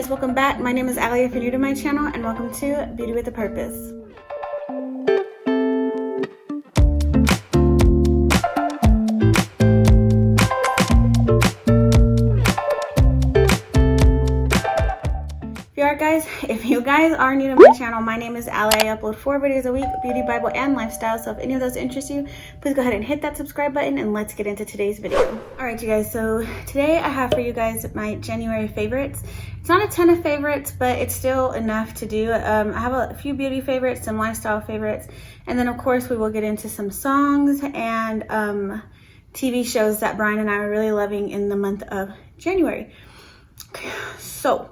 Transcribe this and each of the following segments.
guys, welcome back. My name is Allie if you're new to my channel, and welcome to Beauty with a Purpose. If you guys are new to my channel, my name is Allie. I upload 4 videos a week, beauty, Bible, and lifestyle. So if any of those interest you, please go ahead and hit that subscribe button and let's get into today's video. All right, you guys, so today I have for you guys my January favorites. It's not a ton of favorites, but it's still enough to do. I have a few beauty favorites, some lifestyle favorites, and then of course we will get into some songs and TV shows that Brian and I are really loving in the month of January. Okay, so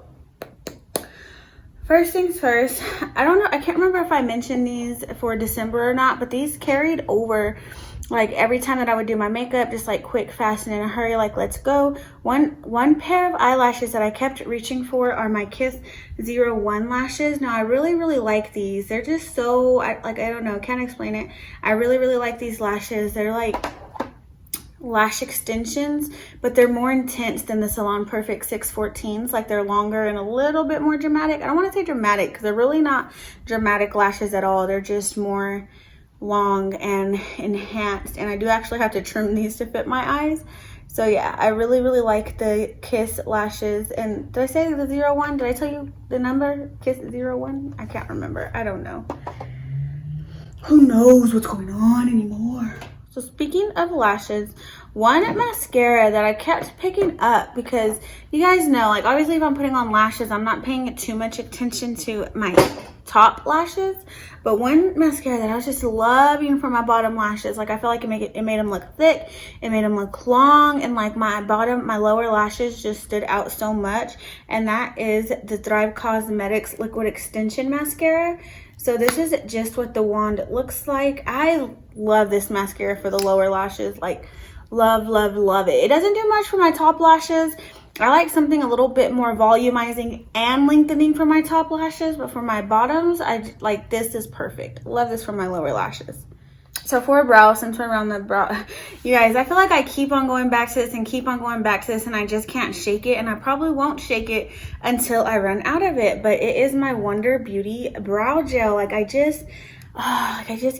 first things first, I don't know, I can't remember if I mentioned these for December or not, but these carried over like every time that I would do my makeup, just like quick, fast, and in a hurry, like let's go. One pair of eyelashes that I kept reaching for are my Kiss 01 lashes. Now I really like these. They're just so, I don't know, can't explain it. I really like these lashes. They're like lash extensions, but they're more intense than the Salon Perfect 614s. Like they're longer and a little bit more dramatic. I don't want to say dramatic because they're really not dramatic lashes at all. They're just more long and enhanced, and I do actually have to trim these to fit my eyes. So yeah, I really like the Kiss lashes. And did I say the 01? Did I tell you the number? Kiss 01? I can't remember. I don't know. Who knows what's going on anymore? So speaking of lashes, one mascara that I kept picking up, because you guys know, like obviously if I'm putting on lashes, I'm not paying too much attention to my top lashes, but one mascara that I was just loving for my bottom lashes, like I feel like it made them look thick, it made them look long, and like my lower lashes just stood out so much, and that is the Thrive Cosmetics Liquid Extension Mascara. So this is just what the wand looks like. I love this mascara for the lower lashes, like love it. It doesn't do much for my top lashes. I like something a little bit more volumizing and lengthening for my top lashes, but for my bottoms, this is perfect. Love this for my lower lashes. So for brow, since we're around the brow, you guys, I feel like I keep on going back to this and keep on going back to this, and I just can't shake it, and I probably won't shake it until I run out of it. But it is my Wonder Beauty brow gel. Like I just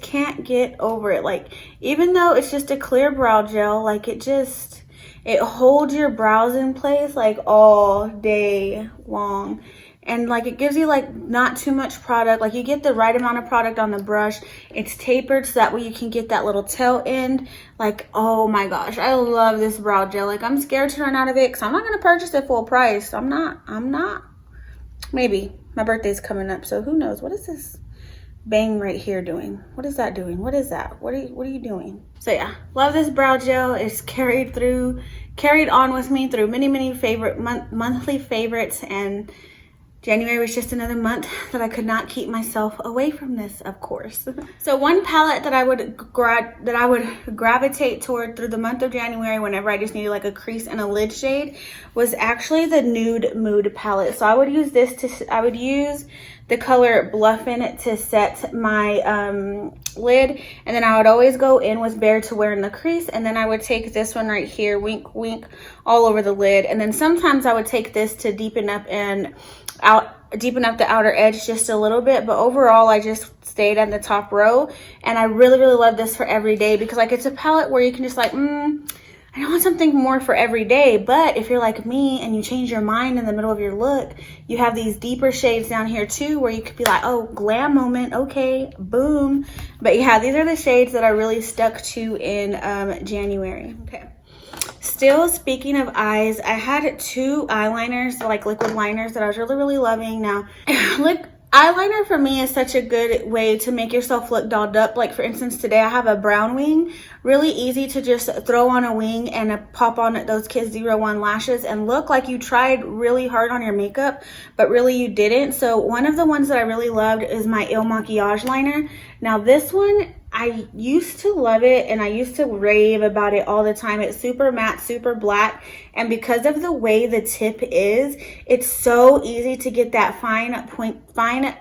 can't get over it. Like even though it's just a clear brow gel, like it holds your brows in place like all day long. And like it gives you like not too much product. Like you get the right amount of product on the brush. It's tapered so that way you can get that little tail end. Like, oh my gosh, I love this brow gel. Like I'm scared to run out of it because I'm not gonna purchase it full price. I'm not. Maybe. My birthday's coming up, so who knows? What is this bang right here doing? What is that doing? What is that? What are you doing? So yeah, love this brow gel. It's carried on with me through many favorite monthly favorites, and January was just another month that I could not keep myself away from this, of course. So one palette that I would gravitate toward through the month of January whenever I just needed like a crease and a lid shade was actually the Nude Mood palette. So I would use the color Bluffin' to set my lid, and then I would always go in with Bare to Wear in the crease, and then I would take this one right here, Wink Wink, all over the lid, and then sometimes I would take this to deepen up the outer edge just a little bit, but overall I just stayed at the top row. And I really love this for every day, because like it's a palette where you can just like I want something more for every day. But if you're like me and you change your mind in the middle of your look, you have these deeper shades down here too, where you could be like, oh, glam moment, okay, boom. But yeah, these are the shades that I really stuck to in January. Okay. Still speaking of eyes, I had 2 eyeliners, like liquid liners, that I was really loving. Now, eyeliner for me is such a good way to make yourself look dolled up. Like for instance, today I have a brown wing. Really easy to just throw on a wing and pop on those Kiss 01 lashes and look like you tried really hard on your makeup, but really you didn't. So one of the ones that I really loved is my Makiage Liner. Now this one, I used to love it and I used to rave about it all the time. It's super matte, super black, and because of the way the tip is, it's so easy to get that fine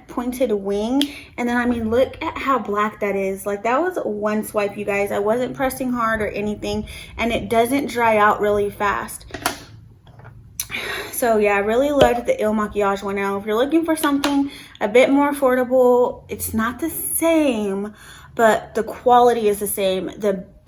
pointed wing. And then I mean, look at how black that is. Like that was one swipe, you guys. I wasn't pressing hard or anything, and it doesn't dry out really fast. So yeah, I really loved the Il Makiage one. Now if you're looking for something a bit more affordable, it's not the same, but the quality is the same.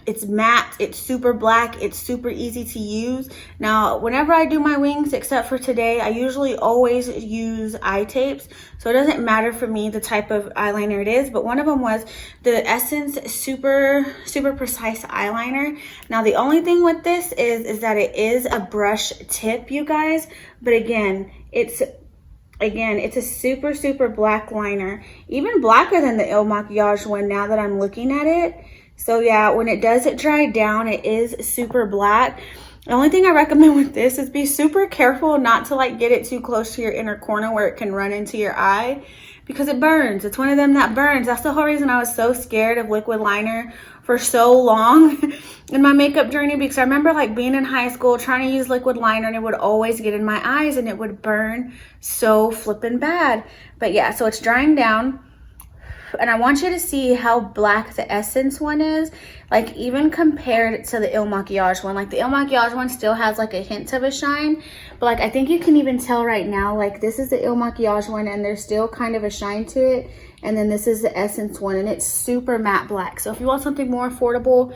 It's matte, it's super black, it's super easy to use. Now, whenever I do my wings, except for today, I usually always use eye tapes. So it doesn't matter for me the type of eyeliner it is, but one of them was the Essence Super Precise Eyeliner. Now, the only thing with this is that it is a brush tip, you guys. But again, it's a super black liner, even blacker than the Il Makiage one now that I'm looking at it. So yeah, when it does dry down, it is super black. The only thing I recommend with this is be super careful not to like get it too close to your inner corner where it can run into your eye, because it burns. It's one of them that burns. That's the whole reason I was so scared of liquid liner for so long in my makeup journey, because I remember like being in high school trying to use liquid liner and it would always get in my eyes and it would burn so flippin' bad. But yeah, so it's drying down. And I want you to see how black the Essence one is, like even compared to the Il Makiage one. Like the Il Makiage one still has like a hint of a shine, but like I think you can even tell right now, like this is the Il Makiage one and there's still kind of a shine to it. And then this is the Essence one and it's super matte black. So if you want something more affordable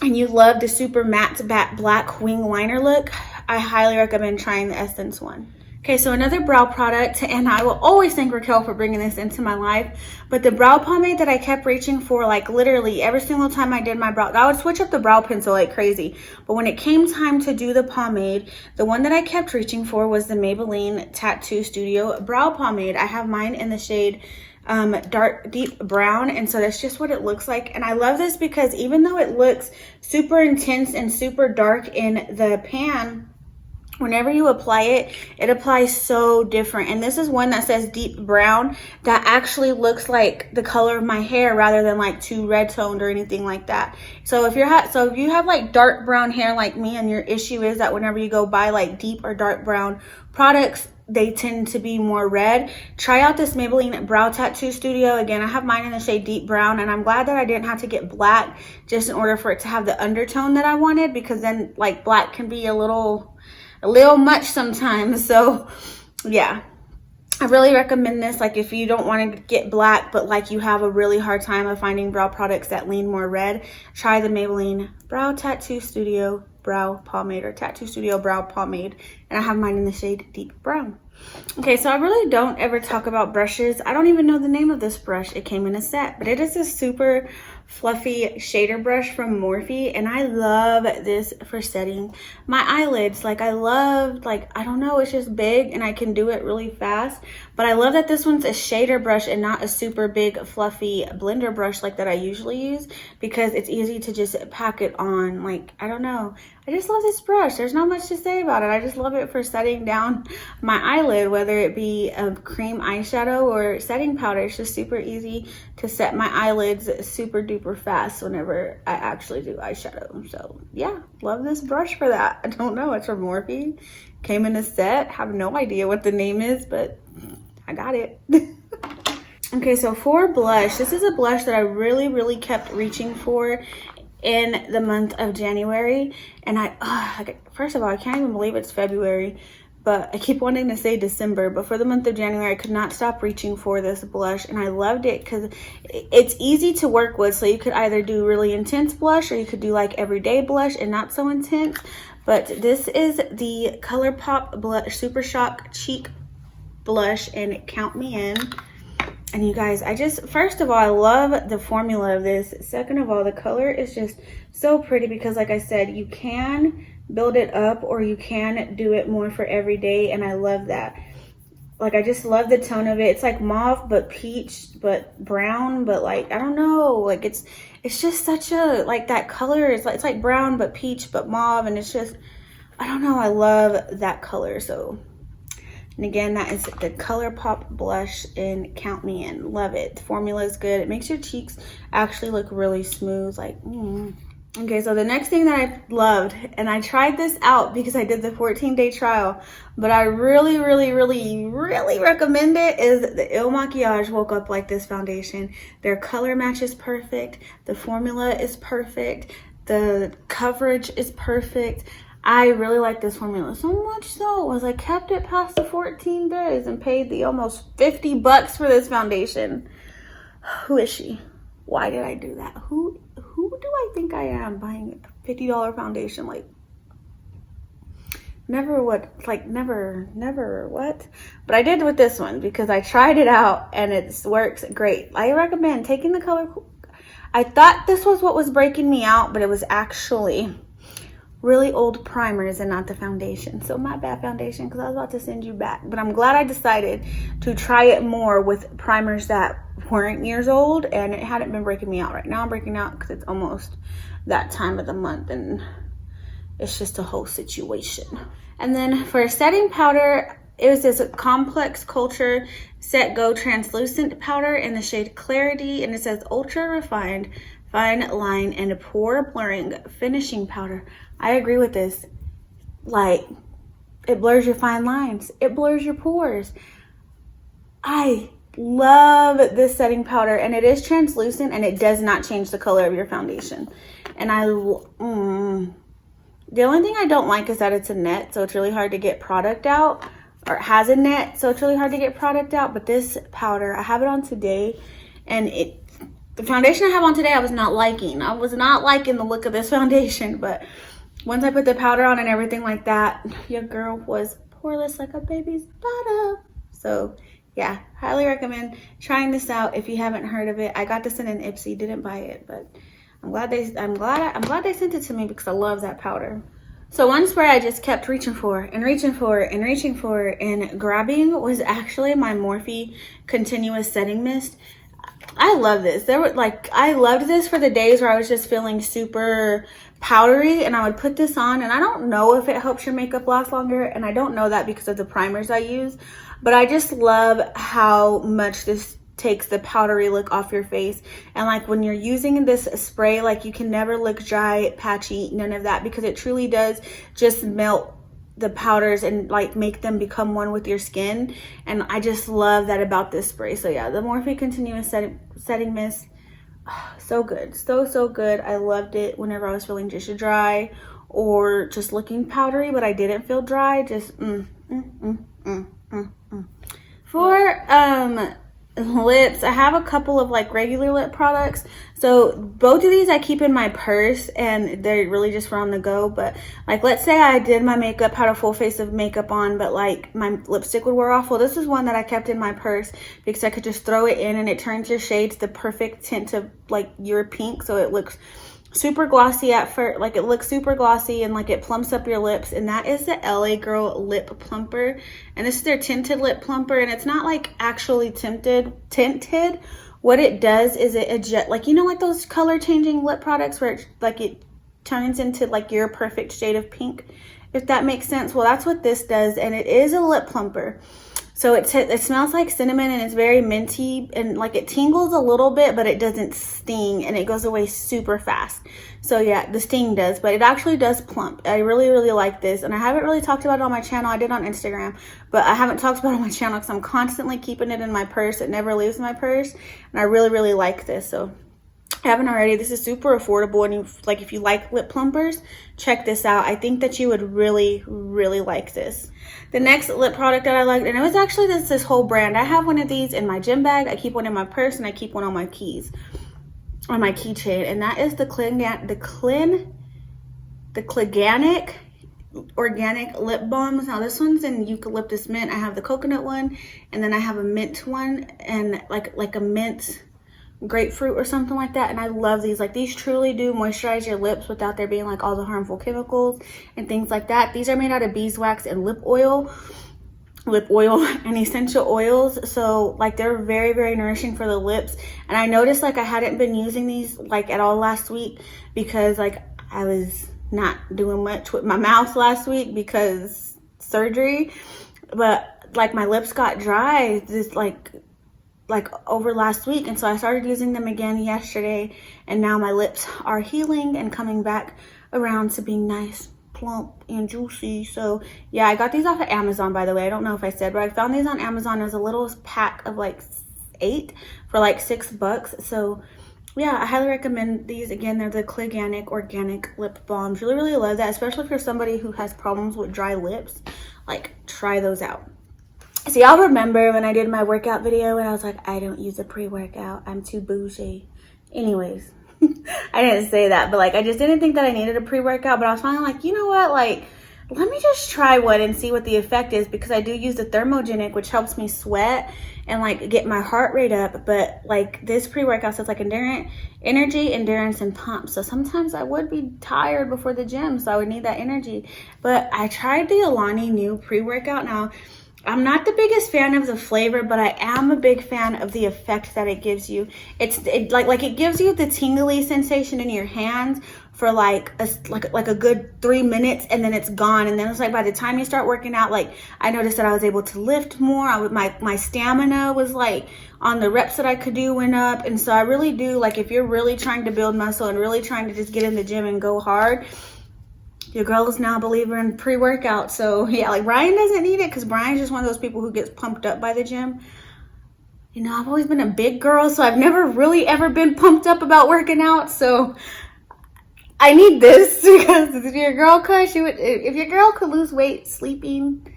and you love the super matte black wing liner look, I highly recommend trying the Essence one. Okay, so another brow product, and I will always thank Raquel for bringing this into my life, but the brow pomade that I kept reaching for, like literally every single time I did my brow, I would switch up the brow pencil like crazy, but when it came time to do the pomade, the one that I kept reaching for was the Maybelline Tattoo Studio Brow Pomade. I have mine in the shade dark deep brown, and so that's just what it looks like. And I love this because even though it looks super intense and super dark in the pan, whenever you apply it, it applies so different. And this is one that says deep brown that actually looks like the color of my hair rather than like too red toned or anything like that. So if you have like dark brown hair like me, and your issue is that whenever you go buy like deep or dark brown products, they tend to be more red, try out this Maybelline Brow Tattoo Studio. Again, I have mine in the shade deep brown, and I'm glad that I didn't have to get black just in order for it to have the undertone that I wanted, because then like black can be a little much sometimes. So yeah, I really recommend this. Like if you don't want to get black, but like you have a really hard time of finding brow products that lean more red, try the Maybelline Brow Tattoo Studio Brow Pomade, or Tattoo Studio Brow Pomade. And I have mine in the shade deep brown. Okay, so I really don't ever talk about brushes. I don't even know the name of this brush. It came in a set, but it is a super fluffy shader brush from Morphe, and I love this for setting my eyelids. Like I don't know, it's just big and I can do it really fast. But I love that this one's a shader brush and not a super big fluffy blender brush like that I usually use, because it's easy to just pack it on. Like, I don't know, I just love this brush. There's not much to say about it. I just love it for setting down my eyelid, whether it be a cream eyeshadow or setting powder. It's just super easy to set my eyelids super duper fast whenever I actually do eyeshadow. So yeah, love this brush for that. I don't know, it's from Morphe. Came in a set. Have no idea what the name is, but I got it. Okay, so for blush, this is a blush that I really kept reaching for in the month of January. And first of all, I can't even believe it's February, but I keep wanting to say December. But for the month of January, I could not stop reaching for this blush, and I loved it because it's easy to work with. So you could either do really intense blush, or you could do like everyday blush and not so intense. But this is the Colourpop blush Super Shock Cheek Blush in Count Me In. And you guys, first of all, I love the formula of this. Second of all, the color is just so pretty, because like I said, you can build it up or you can do it more for every day, and I love that. Like, I just love the tone of it. It's like mauve but peach but brown, but like, I don't know, like it's just such a, like, that color is like, it's like brown but peach but mauve, and it's just, I don't know, I love that color. So, and again, that is the Colourpop blush in Count Me In. Love it. The formula is good. It makes your cheeks actually look really smooth. Like, Okay, so the next thing that I loved, and I tried this out because I did the 14-day trial, but I really recommend it, is the Il Makiage Woke Up Like This foundation. Their color match is perfect. The formula is perfect. The coverage is perfect. I really like this formula so much so was I kept it past the 14 days and paid the almost 50 bucks for this foundation. Who is she? Why did I do that? Who do I think I am buying a $50 foundation? Like, never would, like, never what? But I did with this one because I tried it out and it works great. I recommend taking the color. I thought this was what was breaking me out, but it was actually really old primers and not the foundation. So my bad, foundation, because I was about to send you back. But I'm glad I decided to try it more with primers that weren't years old and it hadn't been breaking me out. Right now I'm breaking out because it's almost that time of the month and it's just a whole situation. And then for setting powder, it was this Complex Culture Set Go Translucent Powder in the shade Clarity, and it says Ultra Refined Fine Line and Pore Blurring Finishing Powder. I agree with this. Like, it blurs your fine lines. It blurs your pores. I love this setting powder, and it is translucent and it does not change the color of your foundation. And the only thing I don't like is that it's a net, so it's really hard to get product out, or it has a net, so it's really hard to get product out. But this powder, I have it on today, and the foundation I have on today I was not liking. I was not liking the look of this foundation, but once I put the powder on and everything like that, your girl was poreless like a baby's bottom. So yeah, highly recommend trying this out if you haven't heard of it. I got this in an Ipsy, didn't buy it, but I'm glad they sent it to me because I love that powder. So one spray I just kept reaching for and reaching for and reaching for and grabbing was actually my Morphe Continuous Setting Mist. I love this. I loved this for the days where I was just feeling super powdery, and I would put this on, and I don't know if it helps your makeup last longer, and I don't know that because of the primers I use, but I just love how much this takes the powdery look off your face. And like when you're using this spray, like you can never look dry, patchy, none of that, because it truly does just melt the powders and like make them become one with your skin. And I just love that about this spray. So yeah, the Morphe Continuous Setting Mist, so good, so good. I loved it whenever I was feeling just dry or just looking powdery, but I didn't feel dry. Just For lips, I have a couple of like regular lip products. So both of these I keep in my purse and they're really just for on the go. But like, let's say I did my makeup, had a full face of makeup on, but like my lipstick would wear off. Well, this is one that I kept in my purse because I could just throw it in and it turns your shades the perfect tint of like your pink. So it looks super glossy at first, like it looks super glossy and like it plumps up your lips. And that is the LA Girl Lip Plumper, and this is their tinted lip plumper, and it's not like actually tinted. What it does is it adjusts, like, you know, like those color changing lip products where it turns into like your perfect shade of pink, if that makes sense. Well, that's what this does, and it is a lip plumper. So it smells like cinnamon and it's very minty and like it tingles a little bit, but it doesn't sting and it goes away super fast. So yeah, the sting does, but it actually does plump. I really, really like this, and I haven't really talked about it on my channel. I did on Instagram, but I haven't talked about it on my channel because I'm constantly keeping it in my purse. It never leaves my purse, and I really, really like this. So if you haven't already, this is super affordable, and if you like lip plumpers, check this out. I think that you would really, really like this. The next lip product that I liked, and it was actually this whole brand. I have one of these in my gym bag, I keep one in my purse, and I keep one on my keys, on my keychain, and that is the Cliganic Organic Lip Balms. Now this one's in Eucalyptus Mint. I have the coconut one, and then I have a mint one, and like a mint grapefruit or something like that. And I love these. Like, these truly do moisturize your lips without there being like all the harmful chemicals and things like that. These are made out of beeswax and lip oil and essential oils. So like they're very, very nourishing for the lips. And I noticed like I hadn't been using these like at all last week because like I was not doing much with my mouth last week because surgery, but like my lips got dry this like over last week, and so I started using them again yesterday, and now my lips are healing and coming back around to being nice, plump, and juicy. So yeah, I got these off of Amazon, by the way. I don't know if I said, but I found these on Amazon as a little pack of like 8 for like $6. So yeah, I highly recommend these. Again, they're the Cliganic Organic Lip Balms. Really, really love that, especially if you're somebody who has problems with dry lips. Like, try those out. So y'all remember when I did my workout video and I was like, I don't use a pre-workout, I'm too bougie. Anyways, I didn't say that, but like, I just didn't think that I needed a pre-workout, but I was finally like, you know what, like, let me just try one and see what the effect is, because I do use the thermogenic, which helps me sweat and like get my heart rate up. But like this pre-workout says like endurance, energy, endurance, and pump. So sometimes I would be tired before the gym, so I would need that energy. But I tried the Alani Nu Pre-Workout. Now, I'm not the biggest fan of the flavor, but I am a big fan of the effect that it gives you. Like it gives you the tingly sensation in your hands for like a good 3 minutes, and then it's gone. And then it's like by the time you start working out, like I noticed that I was able to lift more. My stamina was like on the reps that I could do went up. And so I really do, like, if you're really trying to build muscle and really trying to just get in the gym and go hard, your girl is now a believer in pre-workout. So yeah, like Brian doesn't need it because Brian's just one of those people who gets pumped up by the gym. You know, I've always been a big girl, so I've never really ever been pumped up about working out. So I need this because if your girl could lose weight sleeping,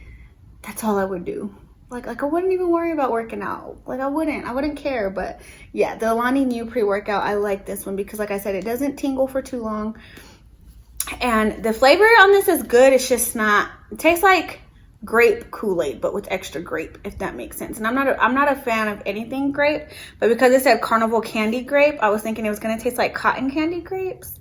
that's all I would do. Like I wouldn't even worry about working out. Like I wouldn't care. But yeah, the Alani Nu Pre-Workout, I like this one because like I said, it doesn't tingle for too long. And the flavor on this is good. It's just not, it tastes like grape Kool-Aid, but with extra grape, if that makes sense. And I'm not a fan of anything grape, but because it said Carnival Candy Grape, I was thinking it was going to taste like cotton candy grapes.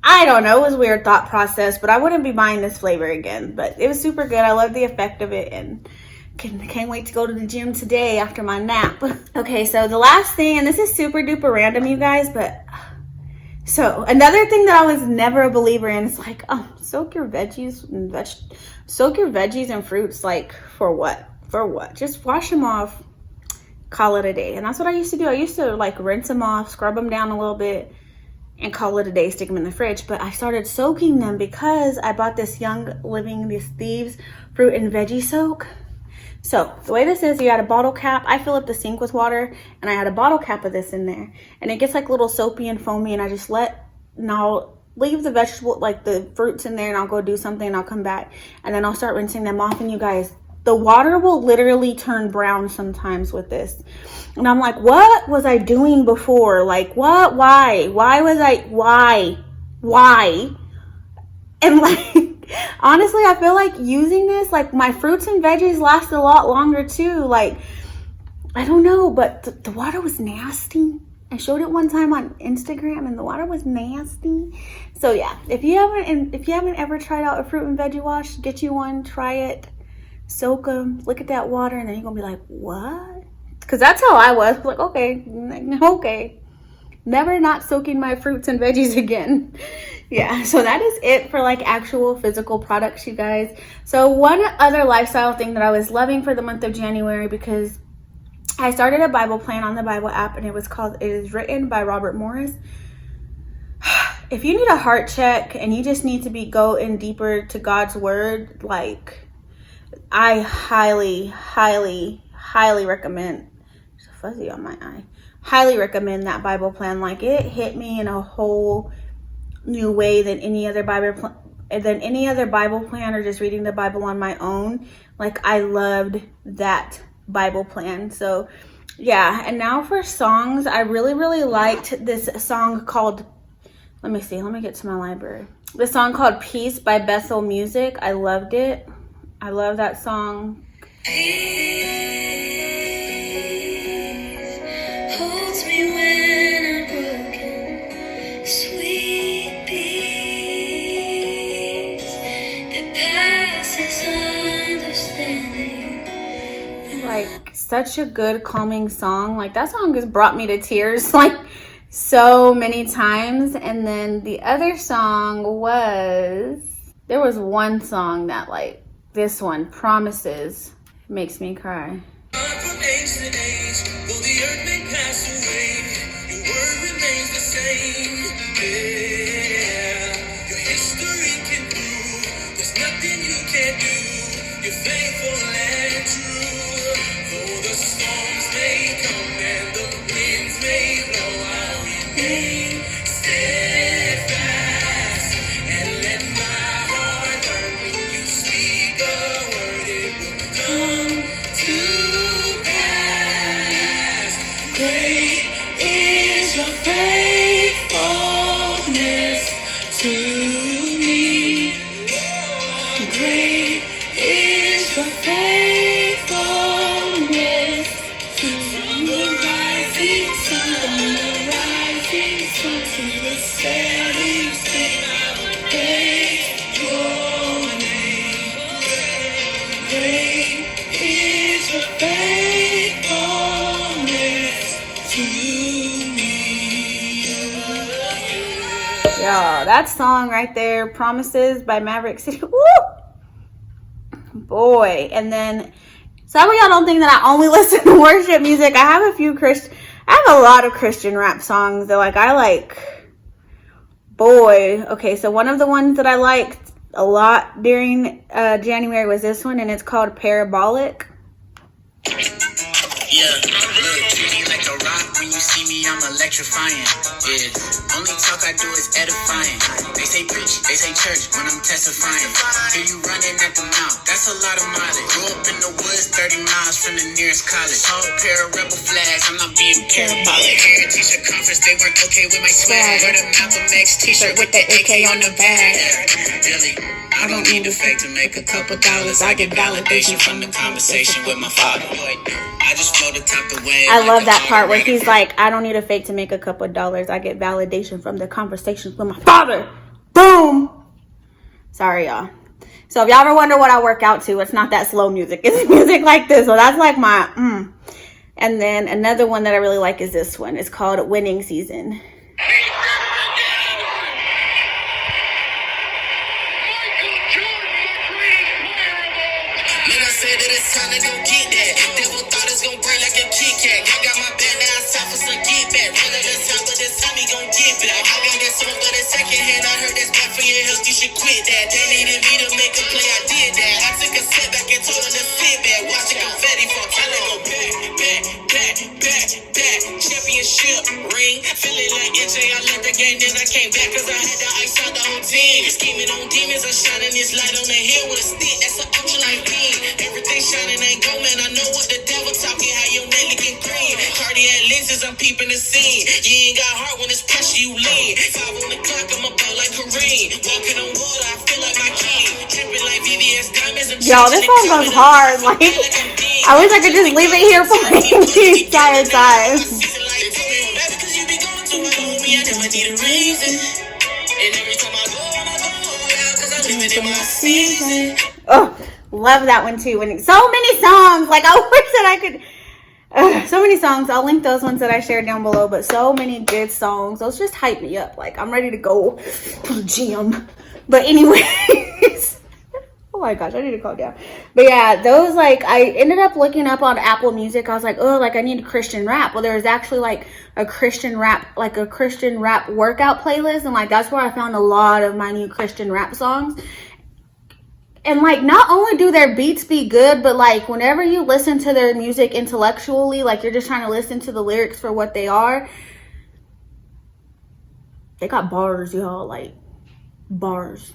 I don't know, it was a weird thought process, but I wouldn't be buying this flavor again. But it was super good. I love the effect of it, and can't wait to go to the gym today after my nap. Okay, so the last thing, and this is super duper random, you guys, but so another thing that I was never a believer in is like, soak your veggies and fruits, like for what? Just wash them off, call it a day. And that's what I used to do. I used to like rinse them off, scrub them down a little bit, and call it a day, stick them in the fridge. But I started soaking them because I bought this Young Living Thieves fruit and veggie soak. So the way this is, you add a bottle cap. I fill up the sink with water, and I add a bottle cap of this in there, and it gets like a little soapy and foamy, and I just I'll leave the vegetable, like the fruits in there, and I'll go do something, and I'll come back, and then I'll start rinsing them off. And you guys, the water will literally turn brown sometimes with this. And I'm like, what was I doing before? Like, what? Why? Why? And like, honestly, I feel like using this, like my fruits and veggies last a lot longer too. Like, I don't know, but the water was nasty. I showed it one time on Instagram, and the water was nasty. So yeah, if you haven't ever tried out a fruit and veggie wash, get you one, try it, soak them, look at that water, and then you're gonna be like, what? Because that's how I was. Like, okay, never not soaking my fruits and veggies again. Yeah, so that is it for like actual physical products, you guys. So one other lifestyle thing that I was loving for the month of January, because I started a Bible plan on the Bible app, and it is written by Robert Morris. If you need a heart check and you just need to go in deeper to God's word, like I highly recommend. There's a fuzzy on my eye. Highly recommend that Bible plan. Like, it hit me in a whole new way than any other Bible plan, or just reading the Bible on my own. Like, I loved that Bible plan. So yeah, and now for songs, I really liked this song called, let me get to my library. The song called Peace by Bethel Music. I loved it. I love that song. Holds me when I'm broken, sweet peace that passes understanding. Like, such a good calming song. Like, that song has brought me to tears like so many times. And then the other song there was one song that, like, this one, Promises, makes me cry. From age to age, though the earth may pass away, your word remains the same. Yeah, your history can prove there's nothing you can't do. You're faithful and true. Though the storms may come and the winds may blow, I'll your faithfulness to the rising sun, the rising sun to the setting sun. I will praise your name. Great is your faithfulness to me. Yeah, that song right there, Promises by Maverick City. Woo! Boy. And then some of y'all don't think that I only listen to worship music. I have a lot of Christian rap songs that I like. Boy. Okay, so one of the ones that I liked a lot during January was this one, and it's called Parabolic. Yeah, look, treat me like a rock. When you see me, I'm electrifying. Yeah, only talk I do is edifying. They say preach, they say church when I'm testifying. Hear you running at the mouth, that's a lot of mileage. Grew up in the woods, 30 miles from the nearest college. Whole pair of rebel flags, I'm not being parabolic. Teacher conference, they weren't okay with my swag. Wear the Malcolm X t-shirt with the AK on the bag. Really, I don't need the fake to make a couple dollars. I get validation from the conversation with my father. I just flow the top the way. I love that part where he's like, I don't need a fake to make a couple dollars. I get validation from the conversations with my father. Boom. Sorry, y'all. So if y'all ever wonder what I work out to, it's not that slow music. It's music like this. So that's like my And then another one that I really like is this one. It's called Winning Season. Time to go get that. Devil thought it's gonna break like a Kit Kat. I got my bad now, it's time for some get back. Run out of time, but this time he gon' get back. I got that song for the second hand. I heard that's bad for your health, you should quit that. They needed me to make a play, I did that. I took a step back and told her to sit back. Watch the confetti fall. I let go back. Championship ring. Feeling like NJ, I left the game, then I came back cause I had to ice out the whole team. Scheming on demons, I'm shining this light on the hill with a stick. That's an ultralight beam. Everything shining ain't go, man. I know what the devil talking, how your neck looking green. Cardiac lenses, I'm peeping the scene. You ain't got heart when it's pressure, you lean. 5 on the clock, I'm about like Kareem. Walking on water, I feel like my king. Tripping like VVS diamonds. Yo, this song goes hard. Like, I wish I could just leave it here for the entire time. Oh, love that one too. And so many songs. Like, I wish that I could. So many songs. I'll link those ones that I shared down below. But so many good songs. Those just hype me up. Like, I'm ready to go to the gym. But anyways. Oh my gosh, I need to calm down. But yeah, those, like, I ended up looking up on Apple Music. I was like, oh, like, I need Christian rap. Well, there was actually like a Christian rap workout playlist. And like, that's where I found a lot of my new Christian rap songs. And like, not only do their beats be good, but like, whenever you listen to their music intellectually, like, you're just trying to listen to the lyrics for what they are. They got bars, y'all. Like, bars.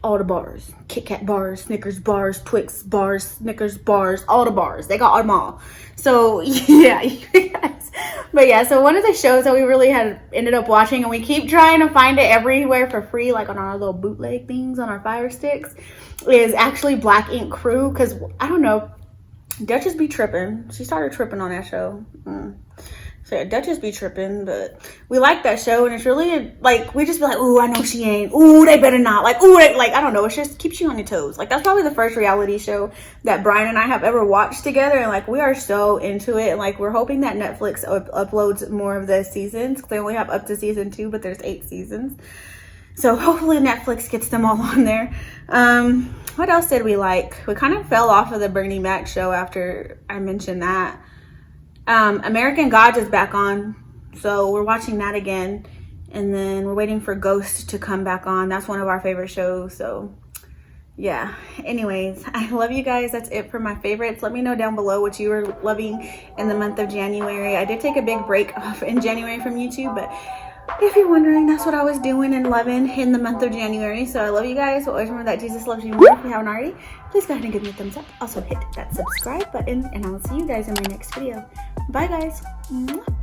All the bars. Kit Kat bars, Snickers bars, Twix bars, Snickers bars, all the bars. They got them all. So yeah, you guys. But yeah, so one of the shows that we really had ended up watching, and we keep trying to find it everywhere for free, like on our little bootleg things on our Fire Sticks, is actually Black Ink Crew. Because I don't know, Duchess be tripping. She started tripping on that show. So yeah, Duchess be tripping, but we like that show, and it's really, like, we just be like, ooh, I know she ain't. Ooh, they better not. Like, ooh, they, like, I don't know. It just keeps you on your toes. Like, that's probably the first reality show that Brian and I have ever watched together, and, like, we are so into it, and, like, we're hoping that Netflix uploads more of the seasons, because they only have up to season 2, but there's 8 seasons. So hopefully Netflix gets them all on there. What else did we like? We kind of fell off of the Bernie Mac show after I mentioned that. American Gods is back on, so we're watching that again, and then we're waiting for Ghost to come back on. That's one of our favorite shows. So yeah, anyways, I love you guys. That's it for my favorites. Let me know down below what you were loving in the month of January. I did take a big break off in January from YouTube, but if you're wondering, that's what I was doing and loving in the month of January. So I love you guys. So always remember that Jesus loves you more. If you haven't already, please go ahead and give me a thumbs up. Also hit that subscribe button, and I'll see you guys in my next video. Bye guys. Mwah.